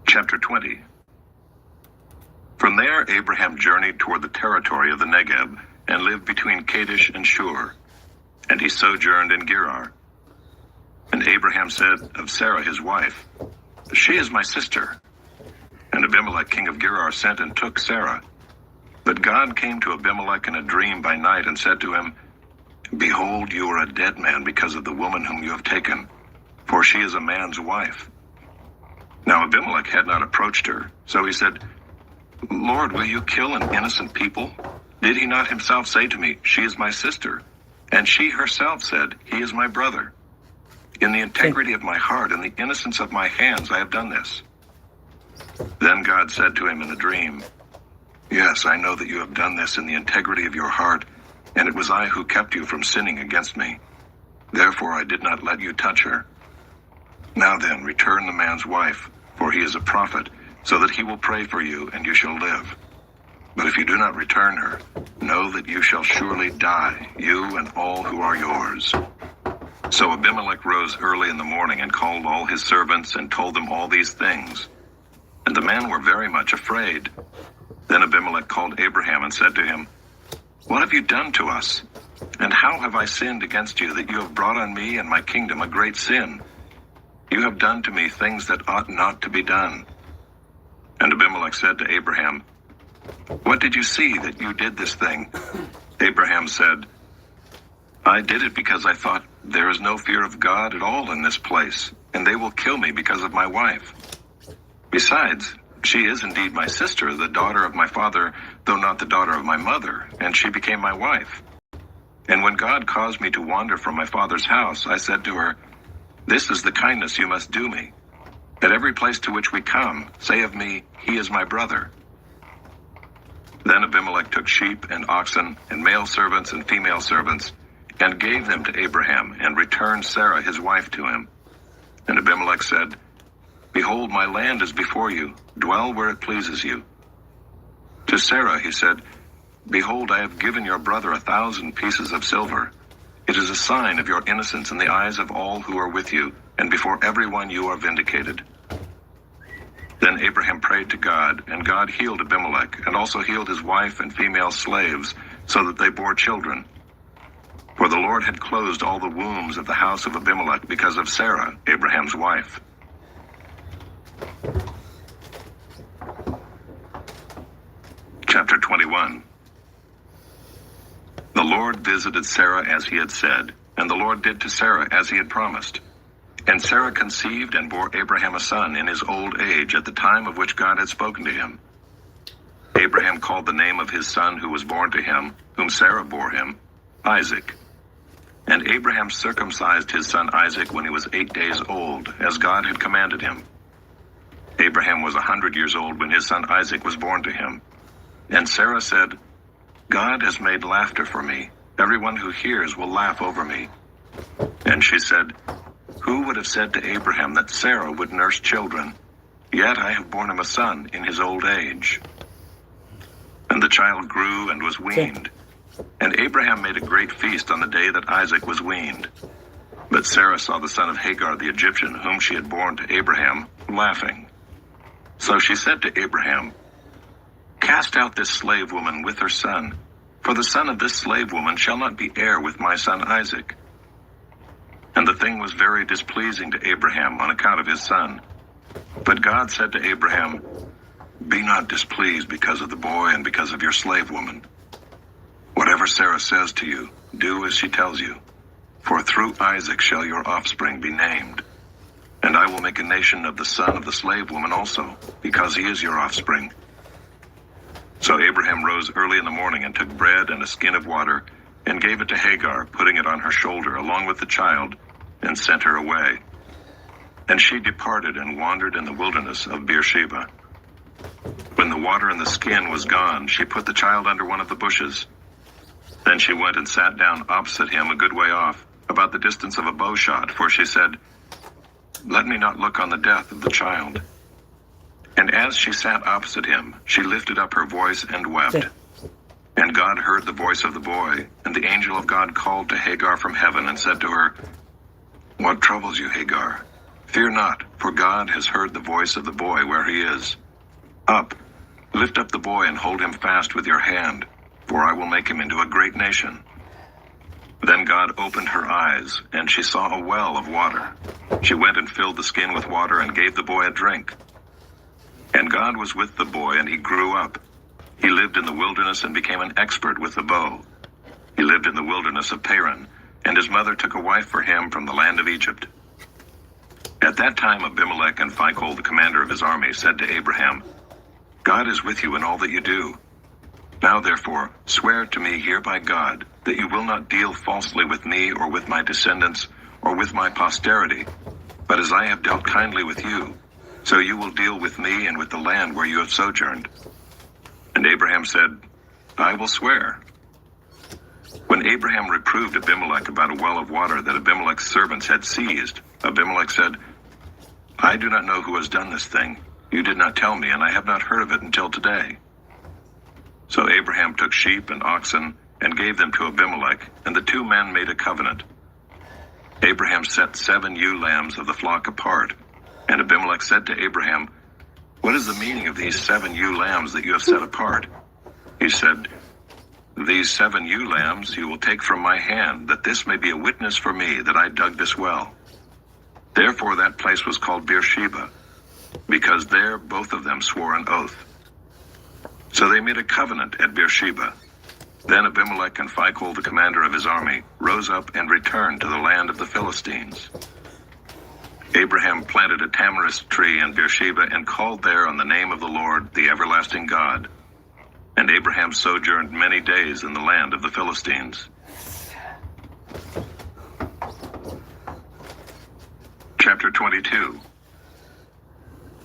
Chapter 20. From there Abraham journeyed toward the territory of the Negeb, and lived between Kadesh and Shur. And he sojourned in Gerar. And Abraham said of Sarah his wife, "She is my sister." And Abimelech king of Gerar sent and took Sarah. But God came to Abimelech in a dream by night and said to him, "Behold, you are a dead man because of the woman whom you have taken, for she is a man's wife." Now Abimelech had not approached her, so he said, "Lord, will you kill an innocent people? Did he not himself say to me, 'She is my sister'? And she herself said, 'He is my brother.' In the integrity of my heart and the innocence of my hands I have done this." Then God said to him in a dream, "Yes, I know that you have done this in the integrity of your heart, and it was I who kept you from sinning against me. Therefore I did not let you touch her. Now then, return the man's wife, for he is a prophet, so that he will pray for you, and you shall live. But if you do not return her, know that you shall surely die, you and all who are yours." So Abimelech rose early in the morning and called all his servants and told them all these things. And the men were very much afraid. Then Abimelech called Abraham and said to him, "What have you done to us? And how have I sinned against you, that you have brought on me and my kingdom a great sin? You have done to me things that ought not to be done." And Abimelech said to Abraham, "What did you see that you did this thing?" Abraham said, "I did it because I thought, there is no fear of God at all in this place, and they will kill me because of my wife. Besides, she is indeed my sister, the daughter of my father, though not the daughter of my mother, and she became my wife. And when God caused me to wander from my father's house, I said to her, 'This is the kindness you must do me. At every place to which we come, say of me, he is my brother.' Then Abimelech took sheep and oxen and male servants and female servants, and gave them to Abraham, and returned Sarah his wife to him. And Abimelech said, 'Behold, my land is before you. Dwell where it pleases you.' To Sarah he said, 'Behold, I have given your brother 1,000 pieces of silver. It is a sign of your innocence in the eyes of all who are with you, and before everyone you are vindicated.' Then Abraham prayed to God, and God healed Abimelech, and also healed his wife and female slaves, so that they bore children. For the Lord had closed all the wombs of the house of Abimelech because of Sarah, Abraham's wife. Chapter 21. The Lord visited Sarah as he had said, and the Lord did to Sarah as he had promised. And Sarah conceived and bore Abraham a son in his old age, at the time of which God had spoken to him. Abraham called the name of his son who was born to him, whom Sarah bore him, Isaac. And Abraham circumcised his son Isaac when he was 8 days old, as God had commanded him. Abraham was 100 years old when his son Isaac was born to him. And Sarah said, "God has made laughter for me. Everyone who hears will laugh over me." And she said, "Who would have said to Abraham that Sarah would nurse children? Yet I have borne him a son in his old age." And the child grew and was weaned. And Abraham made a great feast on the day that Isaac was weaned. But Sarah saw the son of Hagar the Egyptian, whom she had borne to Abraham, laughing. So she said to Abraham, "Cast out this slave woman with her son, for the son of this slave woman shall not be heir with my son Isaac." And the thing was very displeasing to Abraham on account of his son. But God said to Abraham, "Be not displeased because of the boy and because of your slave woman. Whatever Sarah says to you, do as she tells you. For through Isaac shall your offspring be named. And I will make a nation of the son of the slave woman also, because he is your offspring." So Abraham rose early in the morning and took bread and a skin of water, and gave it to Hagar, putting it on her shoulder along with the child, and sent her away. And she departed and wandered in the wilderness of Beersheba. When the water in the skin was gone, she put the child under one of the bushes. Then she went and sat down opposite him a good way off, about the distance of a bow shot, for she said, "Let me not look on the death of the child." as she sat opposite him, she lifted up her voice and wept. And God heard the voice of the boy, and the angel of God called to Hagar from heaven and said to her, "What troubles you, Hagar? Fear not, for God has heard the voice of the boy where he is. Up, lift up the boy and hold him fast with your hand, for I will make him into a great nation." Then God opened her eyes, and she saw a well of water. She went and filled the skin with water and gave the boy a drink. And God was with the boy, and he grew up. He lived in the wilderness and became an expert with the bow. He lived in the wilderness of Paran, and his mother took a wife for him from the land of Egypt. At that time Abimelech and Phicol, the commander of his army, said to Abraham, "God is with you in all that you do. Now therefore, swear to me here by God, that you will not deal falsely with me or with my descendants or with my posterity, but as I have dealt kindly with you, so you will deal with me and with the land where you have sojourned." And Abraham said, "I will swear." When Abraham reproved Abimelech about a well of water that Abimelech's servants had seized, Abimelech said, "I do not know who has done this thing. You did not tell me, and I have not heard of it until today." So Abraham took sheep and oxen and gave them to Abimelech, and the two men made a covenant. Abraham set 7 ewe lambs of the flock apart, and Abimelech said to Abraham, "What is the meaning of these 7 ewe lambs that you have set apart?" He said, "These 7 ewe lambs you will take from my hand, that this may be a witness for me that I dug this well." Therefore that place was called Beersheba, because there both of them swore an oath. So they made a covenant at Beersheba. Then Abimelech and Phicol, the commander of his army, rose up and returned to the land of the Philistines. Abraham planted a tamarisk tree in Beersheba and called there on the name of the Lord, the everlasting God. And Abraham sojourned many days in the land of the Philistines. Chapter 22.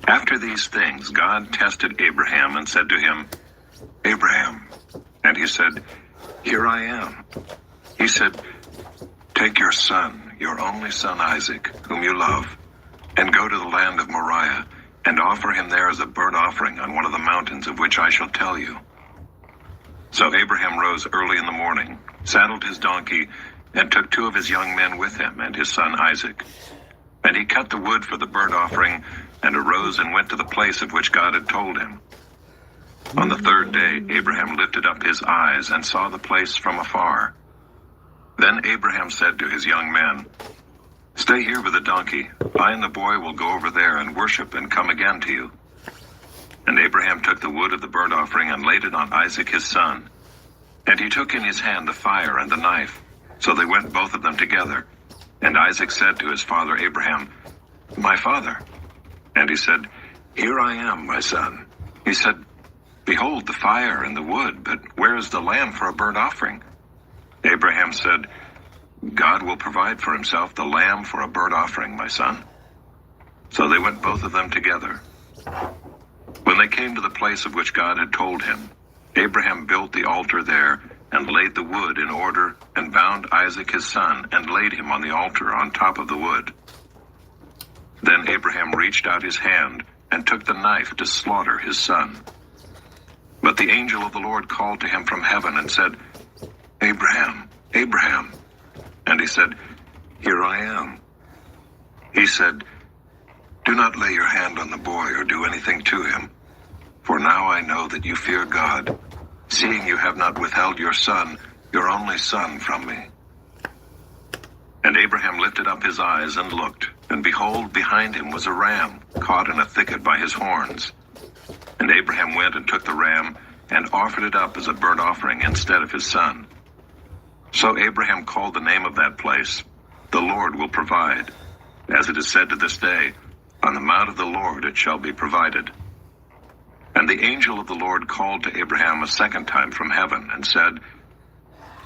After these things, God tested Abraham and said to him, "Abraham." And he said, "Here I am." He said, "Take your son, your only son Isaac, whom you love, and go to the land of Moriah, and offer him there as a burnt offering on one of the mountains of which I shall tell you." So Abraham rose early in the morning, saddled his donkey, and took 2 of his young men with him and his son Isaac. And he cut the wood for the burnt offering, and arose and went to the place of which God had told him. On the 3rd day, Abraham lifted up his eyes and saw the place from afar. Then Abraham said to his young men, "Stay here with the donkey. I and the boy will go over there and worship and come again to you." And Abraham took the wood of the burnt offering and laid it on Isaac his son. And he took in his hand the fire and the knife. So they went both of them together. And Isaac said to his father Abraham, "My father." And he said, "Here I am, my son." He said, "Behold the fire and the wood, but where is the lamb for a burnt offering?" Abraham said, "God will provide for himself the lamb for a burnt offering, my son." So they went both of them together. When they came to the place of which God had told him, Abraham built the altar there and laid the wood in order and bound Isaac his son and laid him on the altar on top of the wood. Then Abraham reached out his hand and took the knife to slaughter his son. But the angel of the Lord called to him from heaven and said, "Abraham, Abraham." And he said, "Here I am." He said, "Do not lay your hand on the boy or do anything to him. For now I know that you fear God, seeing you have not withheld your son, your only son, from me." And Abraham lifted up his eyes and looked, and behold, behind him was a ram, caught in a thicket by his horns. And Abraham went and took the ram, and offered it up as a burnt offering instead of his son. So Abraham called the name of that place, "The Lord will provide." As it is said to this day, "On the mount of the Lord it shall be provided." And the angel of the Lord called to Abraham a second time from heaven, and said,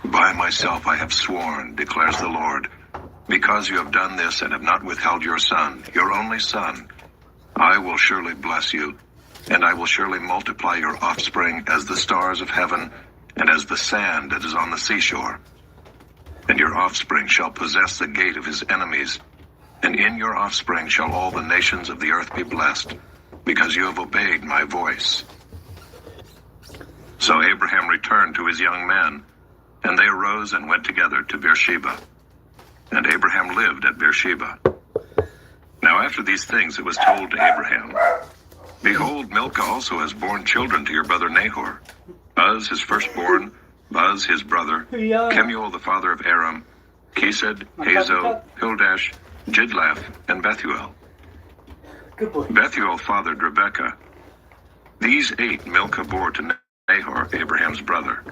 "By myself I have sworn, declares the Lord, because you have done this and have not withheld your son, your only son, I will surely bless you, and I will surely multiply your offspring as the stars of heaven and as the sand that is on the seashore. And your offspring shall possess the gate of his enemies, and in your offspring shall all the nations of the earth be blessed, because you have obeyed my voice." So Abraham returned to his young men, and they arose and went together to Beersheba. And Abraham lived at Beersheba. Now after these things it was told to Abraham, "Behold, Milcah also has borne children to your brother Nahor, Uz his firstborn, Buz his brother, Kemuel the father of Aram, Kesed, Hazo, Pildash, Jidlaph, and Bethuel. Good boy. Bethuel fathered Rebekah. These 8 Milcah bore to Nahor, Abraham's brother.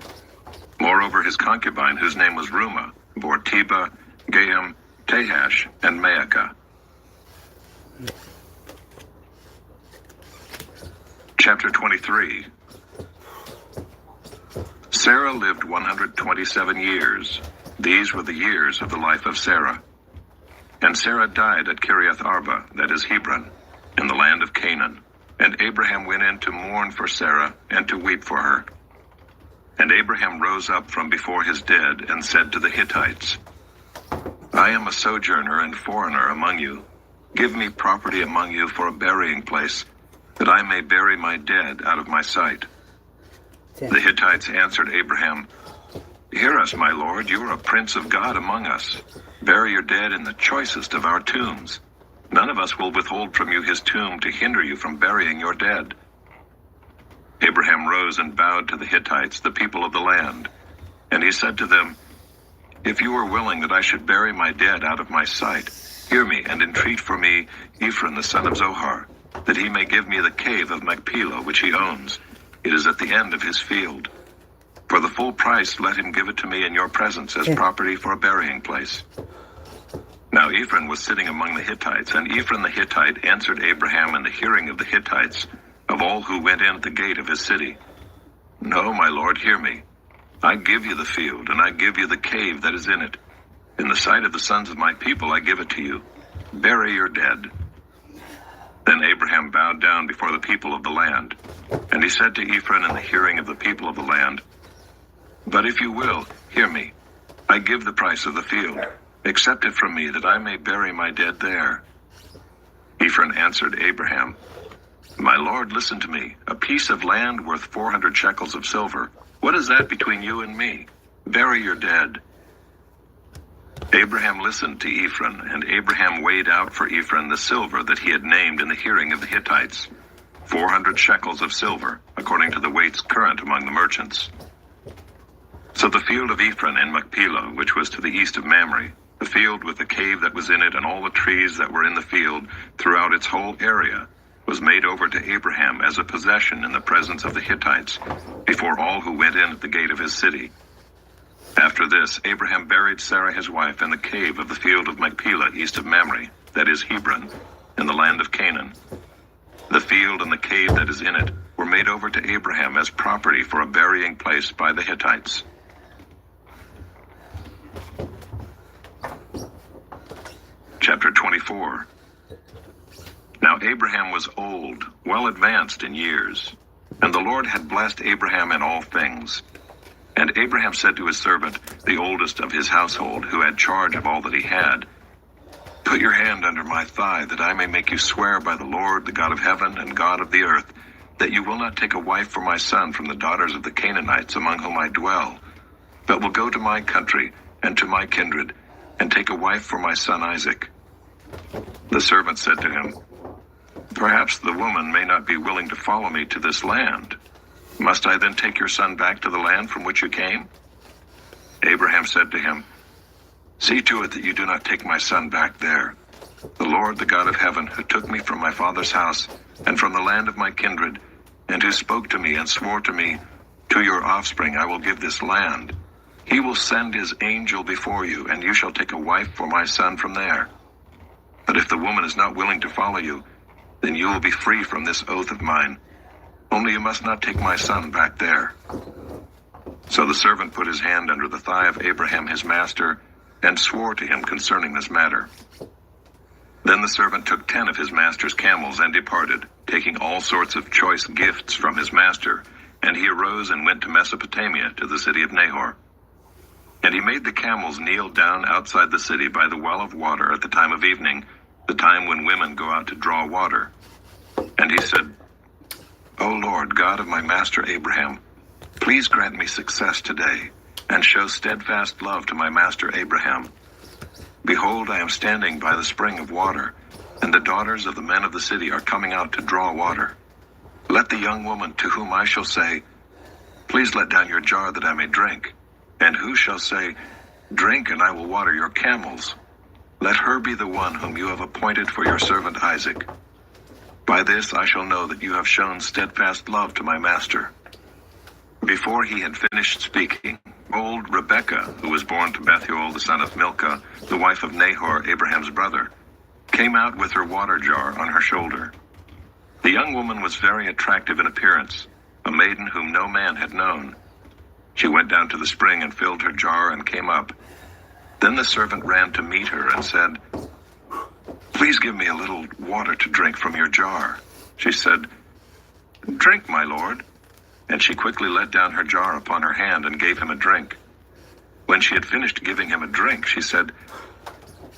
Moreover, his concubine, whose name was Reumah, bore Tebah, Gaham, Tahash, and Maacah. Chapter 23. Sarah lived 127 years. These were the years of the life of Sarah. And Sarah died at Kiriath Arba, that is Hebron, in the land of Canaan. And Abraham went in to mourn for Sarah and to weep for her. And Abraham rose up from before his dead and said to the Hittites, "I am a sojourner and foreigner among you. Give me property among you for a burying place, that I may bury my dead out of my sight." The Hittites answered Abraham, "Hear us, my lord, you are a prince of God among us. Bury your dead in the choicest of our tombs. None of us will withhold from you his tomb to hinder you from burying your dead." Abraham rose and bowed to the Hittites, the people of the land. And he said to them, "If you are willing that I should bury my dead out of my sight, hear me and entreat for me Ephron the son of Zohar, that he may give me the cave of Machpelah which he owns. It is at the end of his field. For the full price let him give it to me in your presence as property for a burying place." Now Ephron was sitting among the Hittites, and Ephron the Hittite answered Abraham in the hearing of the Hittites, of all who went in at the gate of his city, "No, my lord, hear me. I give you the field, and I give you the cave that is in it. In the sight of the sons of my people I give it to you. Bury your dead." Then Abraham bowed down before the people of the land, and he said to Ephron in the hearing of the people of the land, "But if you will, hear me. I give the price of the field. Accept it from me, that I may bury my dead there." Ephron answered Abraham, "My lord, listen to me. A piece of land worth 400 shekels of silver. What is that between you and me? Bury your dead." Abraham listened to Ephron, and Abraham weighed out for Ephron the silver that he had named in the hearing of the Hittites, 400 shekels of silver, according to the weights current among the merchants. So the field of Ephron in Machpelah, which was to the east of Mamre, the field with the cave that was in it and all the trees that were in the field throughout its whole area, was made over to Abraham as a possession in the presence of the Hittites, before all who went in at the gate of his city. After this, Abraham buried Sarah his wife in the cave of the field of Machpelah east of Mamre, that is Hebron, in the land of Canaan. The field and the cave that is in it were made over to Abraham as property for a burying place by the Hittites. Chapter 24. Now Abraham was old, well advanced in years, and the Lord had blessed Abraham in all things. And Abraham said to his servant, the oldest of his household, who had charge of all that he had, "Put your hand under my thigh, that I may make you swear by the Lord, the God of heaven and God of the earth, that you will not take a wife for my son from the daughters of the Canaanites among whom I dwell, but will go to my country and to my kindred, and take a wife for my son Isaac." The servant said to him, "Perhaps the woman may not be willing to follow me to this land. Must I then take your son back to the land from which you came?" Abraham said to him, "See to it that you do not take my son back there. The Lord, the God of heaven, who took me from my father's house and from the land of my kindred, and who spoke to me and swore to me, 'To your offspring I will give this land,' he will send his angel before you, and you shall take a wife for my son from there. But if the woman is not willing to follow you, then you will be free from this oath of mine. Only you must not take my son back there." So the servant put his hand under the thigh of Abraham his master, and swore to him concerning this matter. Then the servant took 10 of his master's camels and departed, taking all sorts of choice gifts from his master, and he arose and went to Mesopotamia, to the city of Nahor. And he made the camels kneel down outside the city by the well of water at the time of evening, the time when women go out to draw water. And he said, O Lord, God of my master Abraham, please grant me success today, and show steadfast love to my master Abraham. Behold, I am standing by the spring of water, and the daughters of the men of the city are coming out to draw water. Let the young woman to whom I shall say, Please let down your jar that I may drink, and who shall say, Drink, and I will water your camels. Let her be the one whom you have appointed for your servant Isaac. By this I shall know that you have shown steadfast love to my master. Before he had finished speaking, old Rebekah, who was born to Bethuel the son of Milcah, the wife of Nahor, Abraham's brother, came out with her water jar on her shoulder. The young woman was very attractive in appearance, a maiden whom no man had known. She went down to the spring and filled her jar and came up. Then the servant ran to meet her and said, Please give me a little water to drink from your jar. She said, Drink, my lord. And she quickly let down her jar upon her hand and gave him a drink. When she had finished giving him a drink, she said,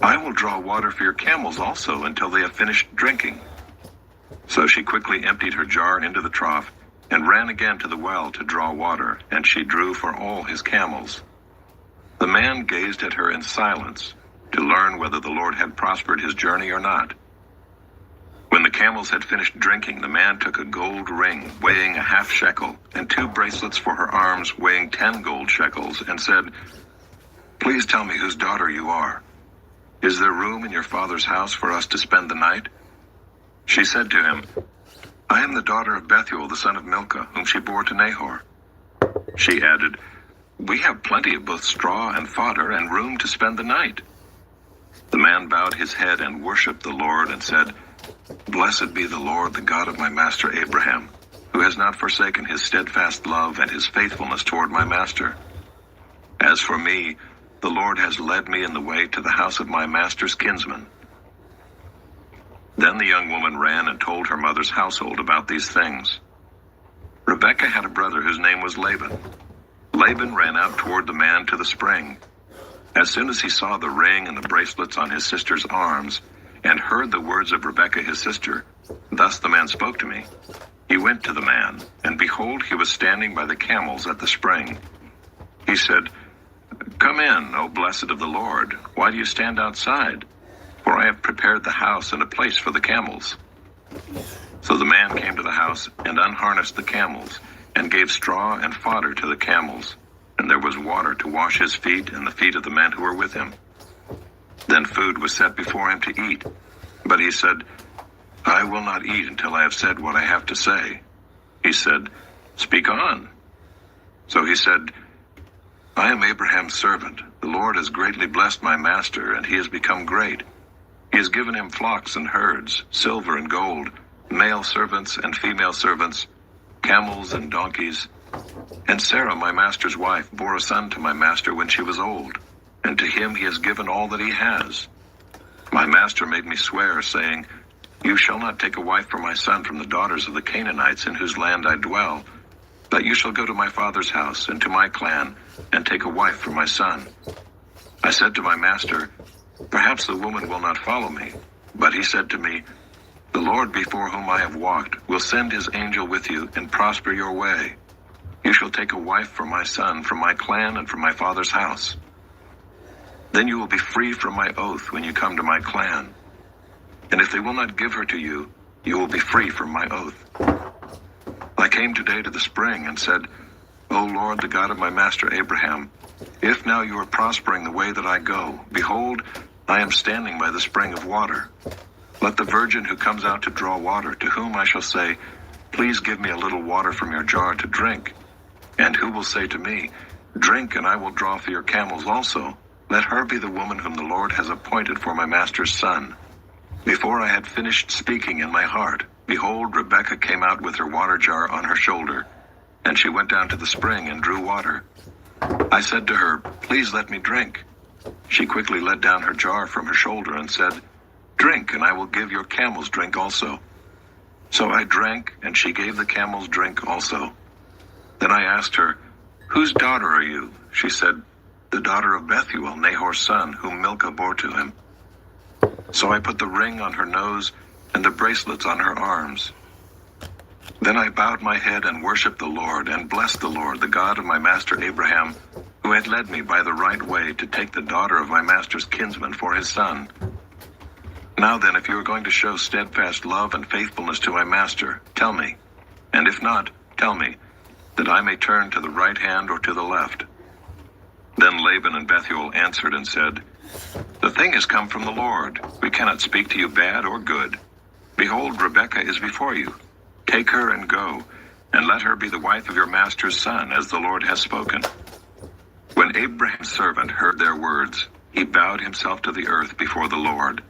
I will draw water for your camels also until they have finished drinking. So she quickly emptied her jar into the trough and ran again to the well to draw water, and she drew for all his camels. The man gazed at her in silence to learn whether the Lord had prospered his journey or not. When the camels had finished drinking, the man took a gold ring weighing a half shekel and 2 bracelets for her arms weighing 10 gold shekels and said, Please tell me whose daughter you are. Is there room in your father's house for us to spend the night? She said to him, I am the daughter of Bethuel the son of Milcah, whom she bore to Nahor. She added, We have plenty of both straw and fodder and room to spend the night. The man bowed his head and worshipped the Lord and said, Blessed be the Lord, the God of my master Abraham, who has not forsaken his steadfast love and his faithfulness toward my master. As for me, the Lord has led me in the way to the house of my master's kinsman. Then the young woman ran and told her mother's household about these things. Rebekah had a brother whose name was Laban. Laban ran out toward the man to the spring. As soon as he saw the ring and the bracelets on his sister's arms, and heard the words of Rebekah his sister, Thus the man spoke to me, he went to the man, and behold, he was standing by the camels at the spring. He said, Come in, O blessed of the Lord. Why do you stand outside? For I have prepared the house and a place for the camels. So the man came to the house and unharnessed the camels, and gave straw and fodder to the camels, and there was water to wash his feet and the feet of the men who were with him. Then food was set before him to eat. But he said, I will not eat until I have said what I have to say. He said, Speak on. So he said, I am Abraham's servant. The Lord has greatly blessed my master, and he has become great. He has given him flocks and herds, silver and gold, male servants and female servants, camels and donkeys. And Sarah, my master's wife, bore a son to my master when she was old, and to him he has given all that he has. My master made me swear, saying, You shall not take a wife for my son from the daughters of the Canaanites in whose land I dwell, but you shall go to my father's house and to my clan, and take a wife for my son. I said to my master, Perhaps the woman will not follow me. But he said to me, The Lord before whom I have walked will send his angel with you and prosper your way. You shall take a wife for my son from my clan and from my father's house. Then you will be free from my oath when you come to my clan. And if they will not give her to you, you will be free from my oath. I came today to the spring and said, O Lord, the God of my master Abraham, if now you are prospering the way that I go, behold, I am standing by the spring of water. Let the virgin who comes out to draw water, to whom I shall say, Please give me a little water from your jar to drink, and who will say to me, Drink, and I will draw for your camels also, let her be the woman whom the Lord has appointed for my master's son. Before I had finished speaking in my heart, behold, Rebekah came out with her water jar on her shoulder, and she went down to the spring and drew water. I said to her, Please let me drink. She quickly let down her jar from her shoulder and said, Drink, and I will give your camels drink also. So I drank, and she gave the camels drink also. Then I asked her, Whose daughter are you? She said, The daughter of Bethuel, Nahor's son, whom Milcah bore to him. So I put the ring on her nose and the bracelets on her arms. Then I bowed my head and worshipped the Lord, and blessed the Lord, the God of my master Abraham, who had led me by the right way to take the daughter of my master's kinsman for his son. Now then, if you are going to show steadfast love and faithfulness to my master, tell me, and if not, tell me, that I may turn to the right hand or to the left." Then Laban and Bethuel answered and said, "The thing has come from the Lord. We cannot speak to you bad or good. Behold, Rebekah is before you. Take her and go, and let her be the wife of your master's son, as the Lord has spoken." When Abraham's servant heard their words, he bowed himself to the earth before the Lord.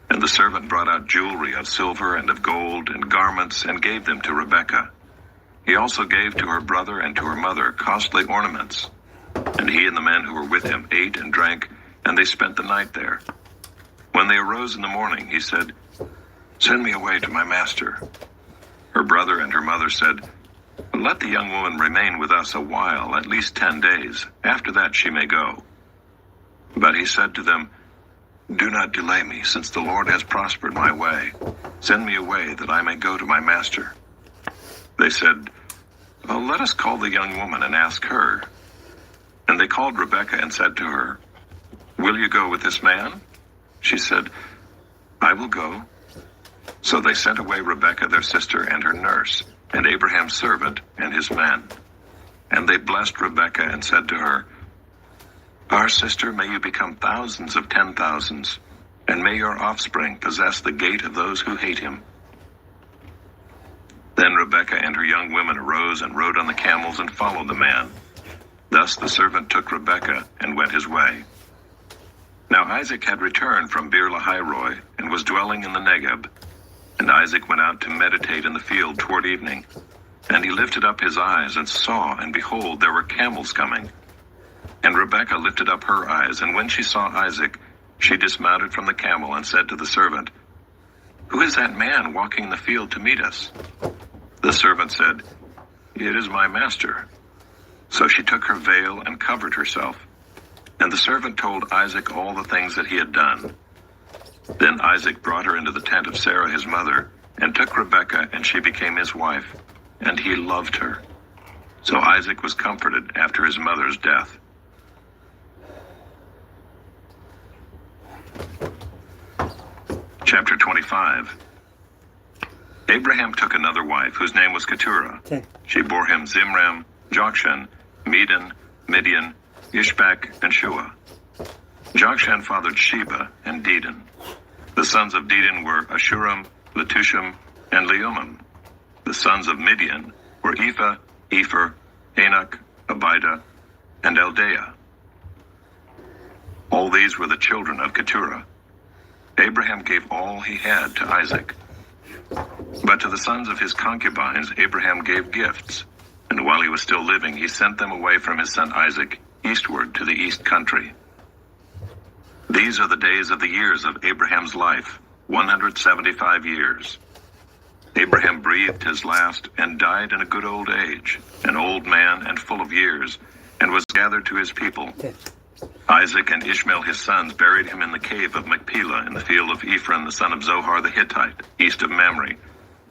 And the servant brought out jewelry of silver and of gold and garments and gave them to Rebekah. He also gave to her brother and to her mother costly ornaments. And he and the men who were with him ate and drank, and they spent the night there. When they arose in the morning, he said, "Send me away to my master." Her brother and her mother said, "Let the young woman remain with us a while, at least 10 days. After that she may go." But he said to them, "Do not delay me, since the Lord has prospered my way. Send me away, that I may go to my master." They said, "Well, let us call the young woman and ask her." And they called Rebekah and said to her, "Will you go with this man?" She said, "I will go." So they sent away Rebekah their sister and her nurse, and Abraham's servant and his men. And they blessed Rebekah and said to her, "Our sister, may you become thousands of 10,000s, and may your offspring possess the gate of those who hate him." Then Rebekah and her young women arose and rode on the camels and followed the man. Thus the servant took Rebekah and went his way. Now Isaac had returned from Beer-lahai-roi and was dwelling in the Negeb. And Isaac went out to meditate in the field toward evening. And he lifted up his eyes and saw, and behold, there were camels coming. And Rebekah lifted up her eyes, and when she saw Isaac, she dismounted from the camel and said to the servant, "Who is that man walking in the field to meet us?" The servant said, "It is my master." So she took her veil and covered herself. And the servant told Isaac all the things that he had done. Then Isaac brought her into the tent of Sarah his mother, and took Rebekah, and she became his wife, and he loved her. So Isaac was comforted after his mother's death. Chapter 25. Abraham took another wife, whose name was Keturah. Okay. She bore him Zimram, Jokshan, Medan, Midian, Ishbak, and Shua. Jokshan fathered Sheba and Dedan. The sons of Dedan were Ashuram, Letushim, and Leumim. The sons of Midian were Ephah, Epher, Enoch, Abida, and Eldaah. All these were the children of Keturah. Abraham gave all he had to Isaac. But to the sons of his concubines Abraham gave gifts, and while he was still living he sent them away from his son Isaac eastward to the east country. These are the days of the years of Abraham's life, 175 years. Abraham breathed his last and died in a good old age, an old man and full of years, and was gathered to his people. Isaac and Ishmael his sons buried him in the cave of Machpelah in the field of Ephron the son of Zohar the Hittite, east of Mamre,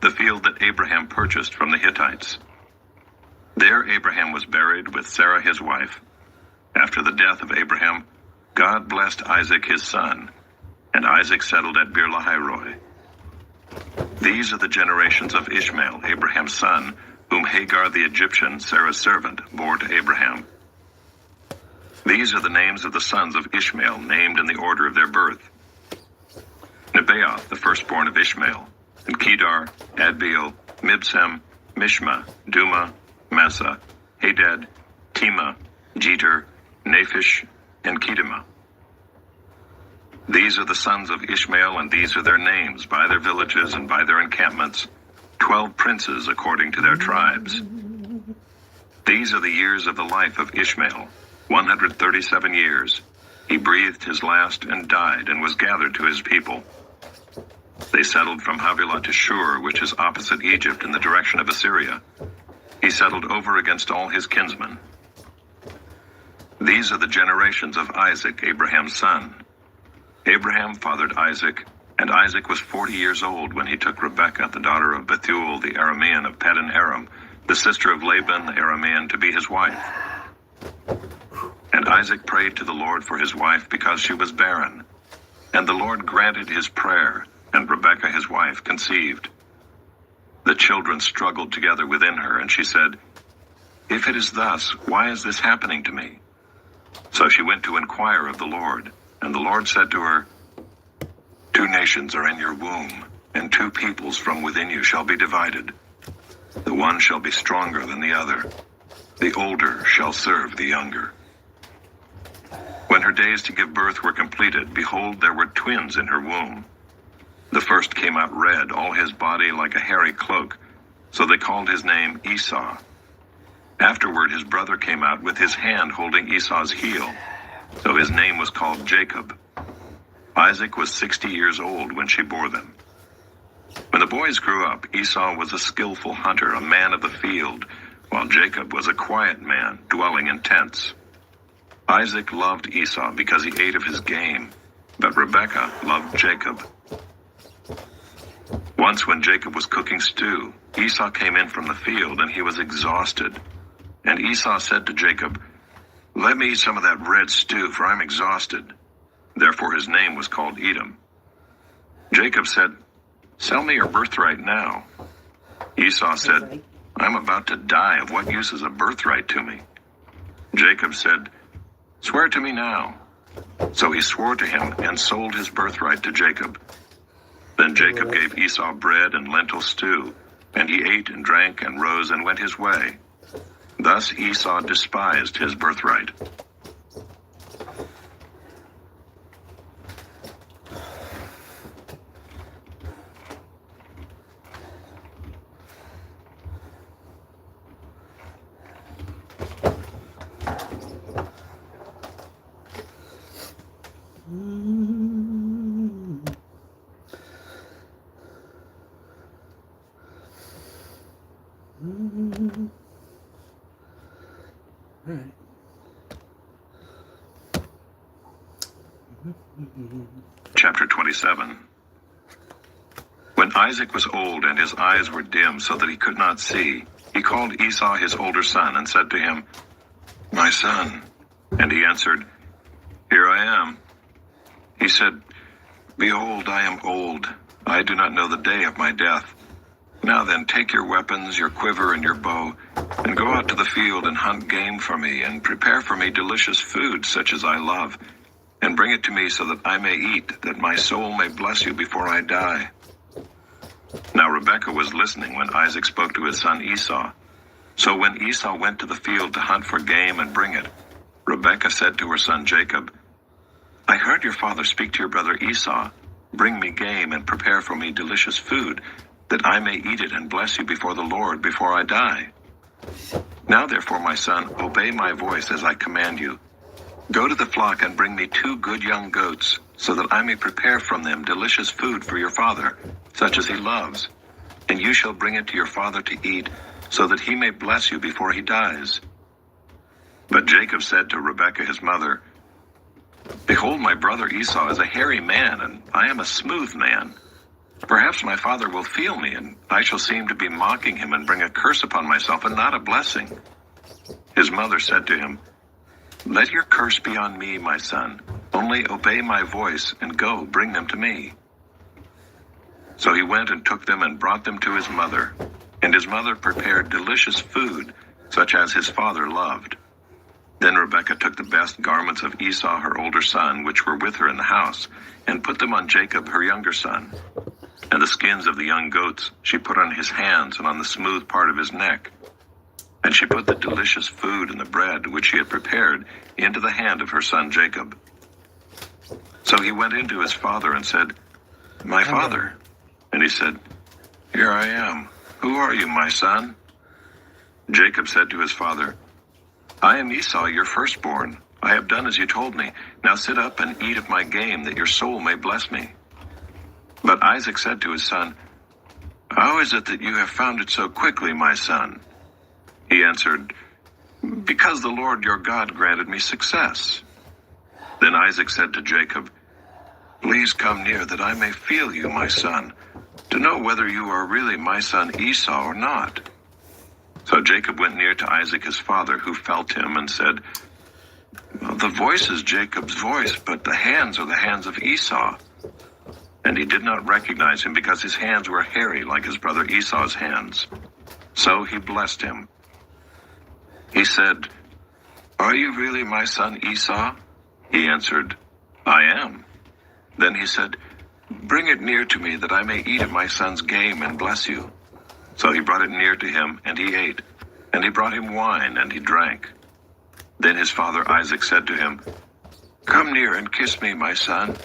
the field that Abraham purchased from the Hittites. There Abraham was buried with Sarah his wife. After the death of Abraham, God blessed Isaac his son, and Isaac settled at Beer-lahai-roi. These are the generations of Ishmael, Abraham's son, whom Hagar the Egyptian, Sarah's servant, bore to Abraham. These are the names of the sons of Ishmael, named in the order of their birth. Nebaioth, the firstborn of Ishmael, and Kedar, Adbeel, Mibsam, Mishma, Duma, Massa, Hadad, Tema, Jeter, Naphish, and Kedemah. These are the sons of Ishmael, and these are their names, by their villages and by their encampments, 12 princes according to their tribes. These are the years of the life of Ishmael, 137 years. He breathed his last and died, and was gathered to his people. They settled from Havilah to Shur, which is opposite Egypt in the direction of Assyria. He settled over against all his kinsmen. These are the generations of Isaac, Abraham's son. Abraham fathered Isaac, And Isaac was 40 years old when he took Rebekah, the daughter of Bethuel the Aramean of Paddan Aram, the sister of Laban the Aramean, to be his wife. And Isaac prayed to the Lord for his wife because she was barren. And the Lord granted his prayer, and Rebekah his wife conceived. The children struggled together within her, and she said, "If it is thus, why is this happening to me?" So she went to inquire of the Lord, and the Lord said to her, "Two nations are in your womb, and two peoples from within you shall be divided. The one shall be stronger than the other. The older shall serve the younger." When her days to give birth were completed, behold, there were twins in her womb. The first came out red, all his body like a hairy cloak, so they called his name Esau. Afterward his brother came out with his hand holding Esau's heel, so his name was called Jacob. Isaac was 60 years old when she bore them. When the boys grew up, Esau was a skillful hunter, a man of the field, while Jacob was a quiet man, dwelling in tents. Isaac loved Esau because he ate of his game, but Rebekah loved Jacob. Once when Jacob was cooking stew, Esau came in from the field, and he was exhausted. And Esau said to Jacob, "Let me eat some of that red stew, for I'm exhausted." Therefore his name was called Edom. Jacob said, "Sell me your birthright now." Esau said, "I'm about to die. Of what use is a birthright to me?" Jacob said, "Swear to me now." So he swore to him and sold his birthright to Jacob. Then Jacob gave Esau bread and lentil stew, and he ate and drank and rose and went his way. Thus Esau despised his birthright. Alright. Chapter 27. When Isaac was old and his eyes were dim so that he could not see, he called Esau his older son and said to him, "My son." And he answered, "Here I am." He said, "Behold, I am old. I do not know the day of my death. Now then, take your weapons, your quiver, and your bow, and go out to the field and hunt game for me, and prepare for me delicious food such as I love, and bring it to me so that I may eat, that my soul may bless you before I die." Now Rebekah was listening when Isaac spoke to his son Esau. So when Esau went to the field to hunt for game and bring it, Rebekah said to her son Jacob, "I heard your father speak to your brother Esau, 'Bring me game and prepare for me delicious food, that I may eat it and bless you before the Lord before I die.' Now therefore, my son, obey my voice as I command you. Go to the flock and bring me 2 good young goats, so that I may prepare from them delicious food for your father, such as he loves. And you shall bring it to your father to eat, so that he may bless you before he dies." But Jacob said to Rebekah his mother, "Behold, my brother Esau is a hairy man, and I am a smooth man. Perhaps my father will feel me, and I shall seem to be mocking him and bring a curse upon myself and not a blessing." His mother said to him, "Let your curse be on me, my son. Only obey my voice and go, bring them to me." So he went and took them and brought them to his mother, and his mother prepared delicious food, such as his father loved. Then Rebekah took the best garments of Esau her older son, which were with her in the house, and put them on Jacob her younger son. And the skins of the young goats she put on his hands and on the smooth part of his neck. And she put the delicious food and the bread which she had prepared into the hand of her son Jacob. So he went in to his father and said, "My father." And he said, "Here I am. Who are you, my son?" Jacob said to his father, "I am Esau, your firstborn. I have done as you told me. Now sit up and eat of my game, that your soul may bless me." But Isaac said to his son, "How is it that you have found it so quickly, my son?" He answered, "Because the Lord your God granted me success." Then Isaac said to Jacob, Please come near that I may feel you, my son, to know whether you are really my son Esau or not. So Jacob went near to Isaac his father, who felt him and said, well, the voice is Jacob's voice, but the hands are the hands of Esau. And he did not recognize him because his hands were hairy like his brother Esau's hands. So he blessed him. He said, are you really my son Esau? He answered, I am. Then he said, bring it near to me that I may eat of my son's game and bless you. So he brought it near to him, and he ate. And he brought him wine, and he drank. Then his father Isaac said to him, come near and kiss me, my son.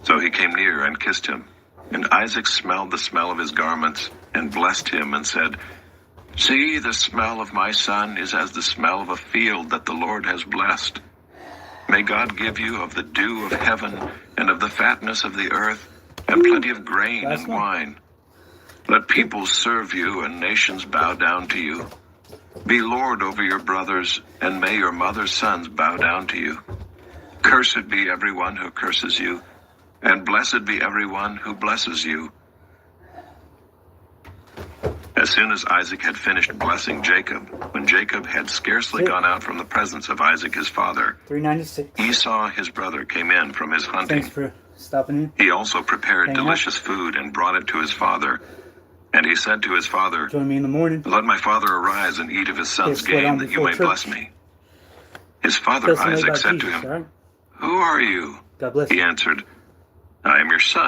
So he came near and kissed him. And Isaac smelled the smell of his garments, and blessed him, and said, see, the smell of my son is as the smell of a field that the Lord has blessed. May God give you of the dew of heaven, and of the fatness of the earth, and plenty of grain and wine. Let peoples serve you, and nations bow down to you. Be Lord over your brothers, and may your mother's sons bow down to you. Cursed be everyone who curses you, and blessed be everyone who blesses you. As soon as Isaac had finished blessing Jacob, when Jacob had scarcely gone out from the presence of Isaac his father, 396. Esau his brother came in from his hunting. Thanks for stopping in. He also prepared Hang on. delicious food and brought it to his father. And he said to his father, Join me in the morning. let my father arise and eat of his son's Okay, slow down game, that you before may church. bless me. His father Tell somebody Isaac about said to Jesus, him, all right? who are you? God bless He you. answered, I am your son.